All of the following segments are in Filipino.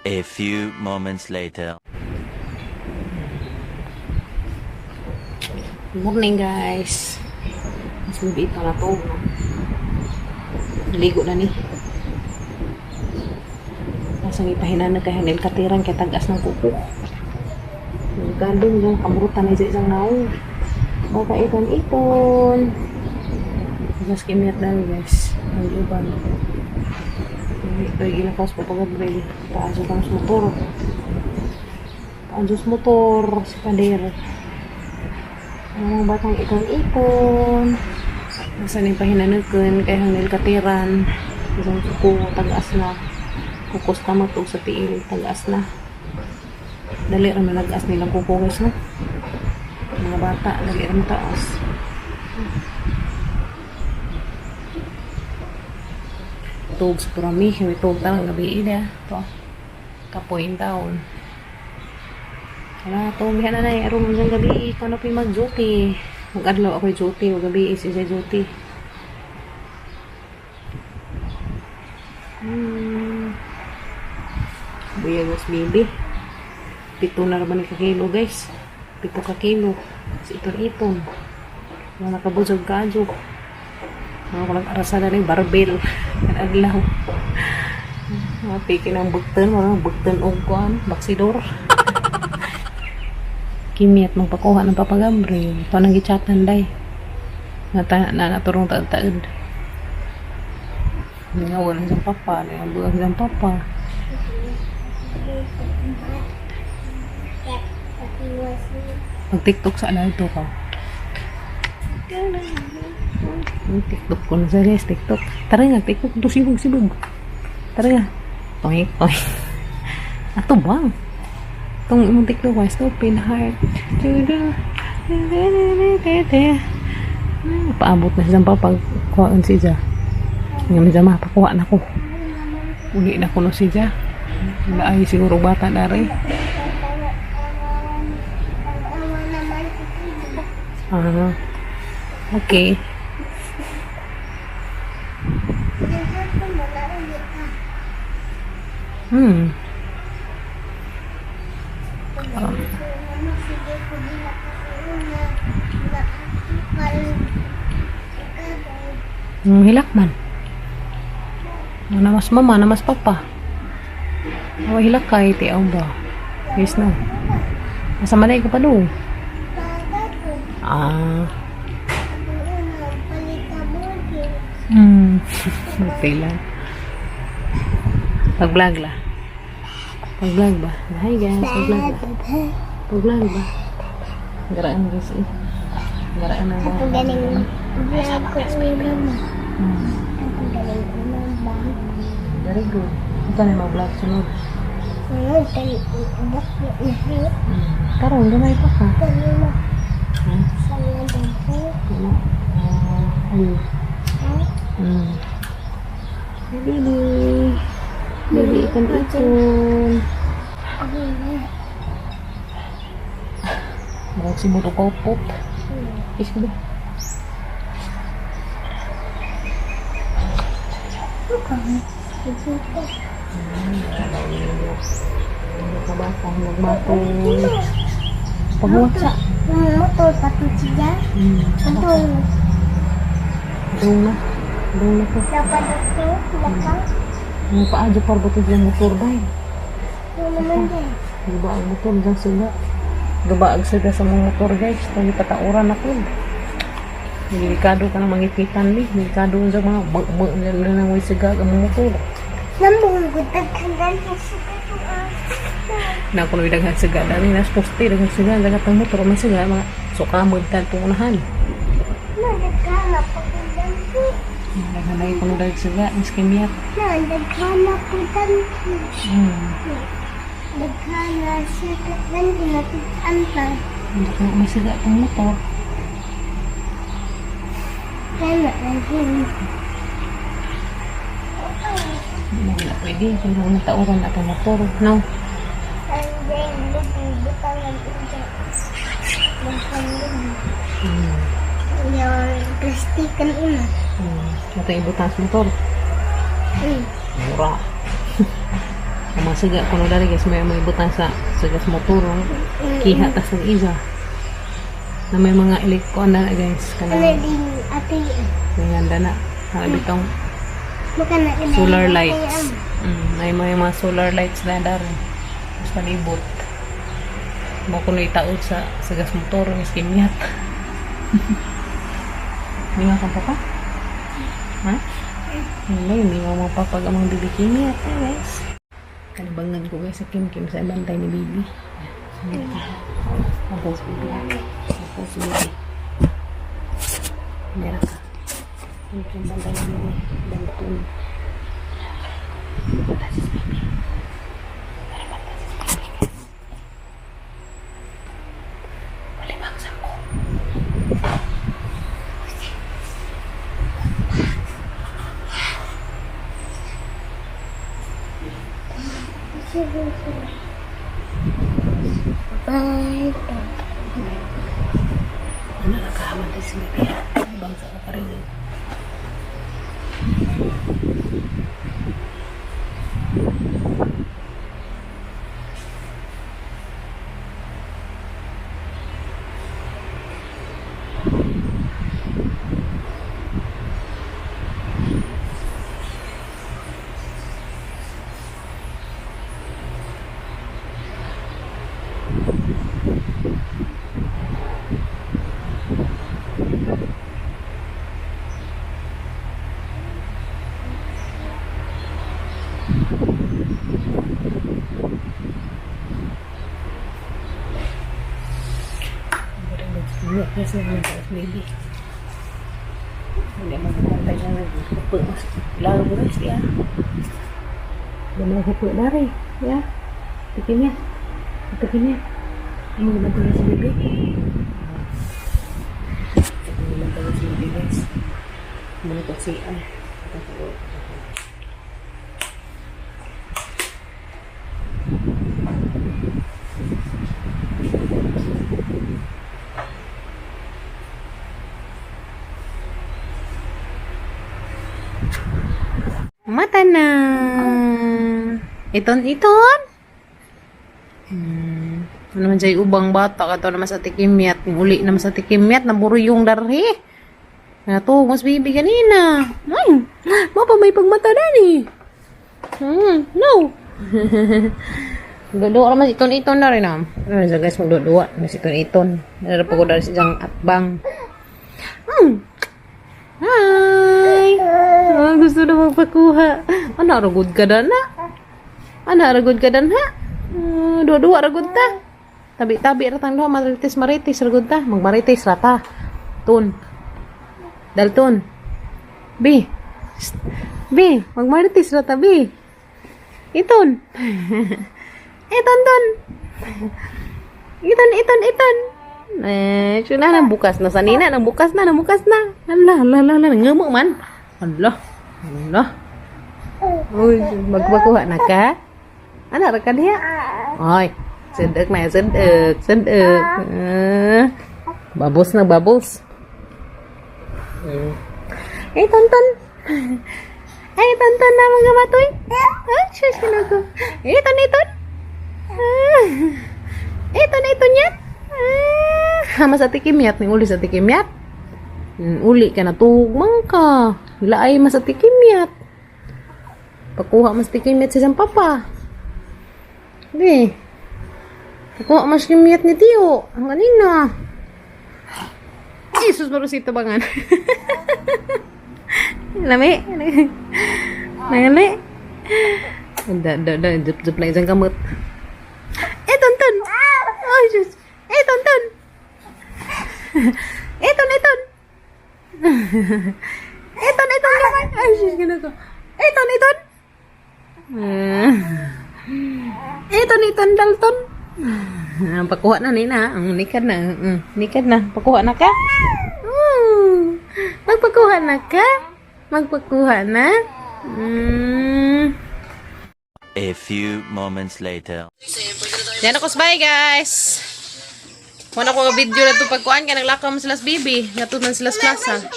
A few moments later. Morning guys. Mas lubi pa na to. Naligo na ni. Masang ipahinan na kay Hanel katiran kay tagas ng kuko. Gandong yung kamurutan na isang naong. Baka ipon-ipon. Mas kimiyat dahil guys. Ang iban. Ito yung ginakas pa pag-abril. Paasok ang motor. Paasok motor. Si Pader. Ang mga batang ipon-ipon. Masan yung pahinanagkan kay Hanel katiran. Isang suko. Tagas na. Kukos tamat o sa tiil. Tagas na. Dali rin malagas nilang kuko guys no. Mga bata. Dali rin mataas. Tug sa turami. May tug talang gabi ina. Ito. Kapoin taon. Wala, tumihan na na yung arong hanggang gabi. Ikaw na po yung mag-duty. Mag-adlaw ako yung duty. Mag-gabi is isa duty. Buyagos baby. 7 na naman ka kilo guys. 7 ka kilo. Sa iton-iton. Mga nakabusog ka-adyo. Mga kulang arasada na yung barbell. Adlaw. Mga pikin ang bugtan. Mga bugtan o kuhan. Baksidor. Kimiyat mong pakuha ng papagambre. Ito nang gichatan day. Naturong taad-taad. Ngawan ng papa. Ngawan ng papa. Mag-tiktok sa ito ka. TikTok ko na sa guys. TikTok. Tara nga. TikTok. Ito sibog. Tara nga. Toink. Ato bang? Itong imong TikTok guys. Ito. Pin heart. Paabot na siya pagkuhaan siya. Ngayon siya mapakuha na ko. Uli na ko na siya. Wala ay siguro bata dari. Okay. Hilak man. Namas mama, namas papa. Hilak ka iti aw ba? Yes no. Nasa malay ko pa do. Okay lang. Pag-vlog la. Pag-vlog ba? Hi guys, pag-vlog ba? Pag-vlog ba? Garaan guys eh. Garaan na ba? Ako galing vlog ko ulam. Ako galing ulam ba? Very good. Ito na yung vlog sunod. Sunod, kali ubok na. Karoon, gamay pa ka. Kanina. Sana dito. Ayun. Baby. Baby ikan-ikan. Marag si Muto Kopop. Is ba? Kabatang nagmatol. Pagwaksa. Motor patut siya. Motor. Doon na po. Dapat ito. Bakang. Ang paadyo para ba ito yung motor ba eh? Yung naman din. Diba ang motor dyan sila? Diba ang sila sa mga motor guys? Ito yung patauran ako. Delikado ka na mangipitan ni. Delikado sa mga bug-bug na lang may sigag ang motor. Nambong gutag hanggang sa Na ako na idaghan sigag. Dali na poste daghan sigag. Dagat ang motor. May sigag mga sukamod tan tungunahan. naghanap ako dito. Daghan lagi ko na daghan sigag. Mas kimiyat. Naghanap ko dito. Naghanap siya kan tinatikan pa. Hindi ko may sigag ang motor. Kaya lagi. Hindi na pwede. Hindi na natauran na itong motor. No? Anjay, butang ang ugat. Naghanap. Yung plastikan una. Ito yung ibutang sa motor. Mura. Ang mga siga kuno dari guys may butang sa sigas motorong kiha tas ng isa. Na may mga elektriko na guys Ano kanang din ate? ganyan na bitong Bukan na solar lights. May mga solar lights na dari. Mas palibot. Mo kuno itaod sa sigas motorong is kimyat. Mingaw ka pa pa? Ha? Hindi, mingaw mo pa pag amang bibi kimyat guys. Kalibangan ko guys sa Kim sa bantay ni Bibi. Tapos Bibi. Tapos Bibi. Meron ka. Kim bantay ni Bibi. Bantay. Tapos Bibi. Wali bangsa ko. Bye. Ano nakahaman tayo si Bibi? Bangsa ka pa rin. Hindi, kasi naman sa baby. Hindi magpapantay siya naghupo. Lalo ko rin siya. Hindi maghupo na rin. Ya. Tikin niya. Tikin niya. Ay, magpapantay na si baby. Magpapantay na si baby guys. Muna ko siya. Mata na. Iton. Ano naman dyan ubang bata. Kato naman sa tikimyat. Uli naman sa tikimyat. Naburo yung darhi. Natugos bibi kanina. Ay, mapa may pagmata na ni. No. Dodo naman iton na rin. Ano sa guys magdodoa. Mas iton. Narapag ko dari sa atbang. Hi! Gusto na magpakuha. Anak, ragod ka na na. Dua-dua ragod ta. Tabi-tabi ratang doha. Maritis. Ragod ta. Magmaritis rata. Tun. Dalton. B. Magmaritis rata, B. Iton. Iton. Sila nang bukas na sanina, nang bukas na. Allah, ngamuk man. Allah. Uy, magpakuha na ka? Ano ra ka diya? Oy, sedek. Babos. Tonton na mga batoy. Shush ko. Iton. Iton yan. Hama sa tikimyat, ning uli sa tikimyat. Uli ka na tugmang ka. Laay mas sa tikimyat. Pakuha mas tikimyat sa isang papa. Di. Pakuha mas tikimyat ni Tio. Ang kanina. Jesus, marusito bangan. Lami. Lami. Jup na isang kamot. Tonton. Oh, Jesus. Tonton. Iton naman. Ay, Jesus, ganito. Iton. Iton, Dalton. Pakuha na, Nina. Nikad na. Pakuha na ka? Magpakuha na? A few moments later. Yan ako, bye guys. Muna ko video na ito pagkuhan ka, naglakaw mo sila sa bibi. Natunan sila sa plaza.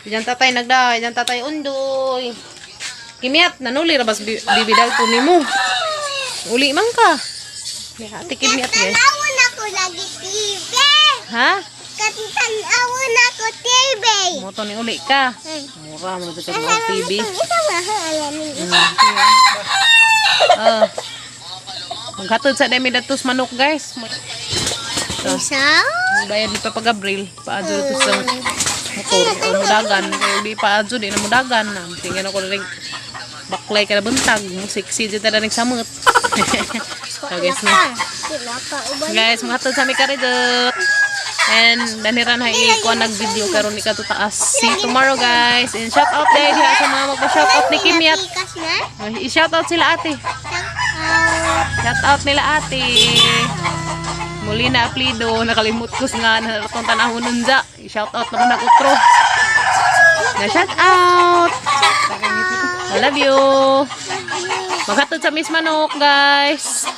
Diyan tatay nagda, diyan tatay undoy. Kimiyat, nanuli rabas bibi dal to ni mo. Uli man ka. Ya, tikim niya guys. Tanawon ako lagi TV. Ha? Katanawon ako TV. Moto ni uli ka. Mura mo sa mga TV. Isa mahal alamin. Maghatod sa dami datos manok guys. Isa? Bayad ni Papa Gabriel. Paadyo to sa motor. O mudagan. Kaya di paadyo, di na mudagan. Tingnan ako rin baklay ka na buntag. Sexy dito na rin samot. So guys na. Guys, maghatod sa mi karidot. And daniran ha ikuha nag-video karon ni katutaas. See you tomorrow guys. And shout out din diha sa mga magpa-shout out ni Kimiat. I-shout out sila ate. Shout out nila ate. Muli na aplido, nakalimut ko nga na itong tanahon nun dya. I-shout out naman ako tro. Na shout out. I love you. Maghatod sa Miss Manok guys.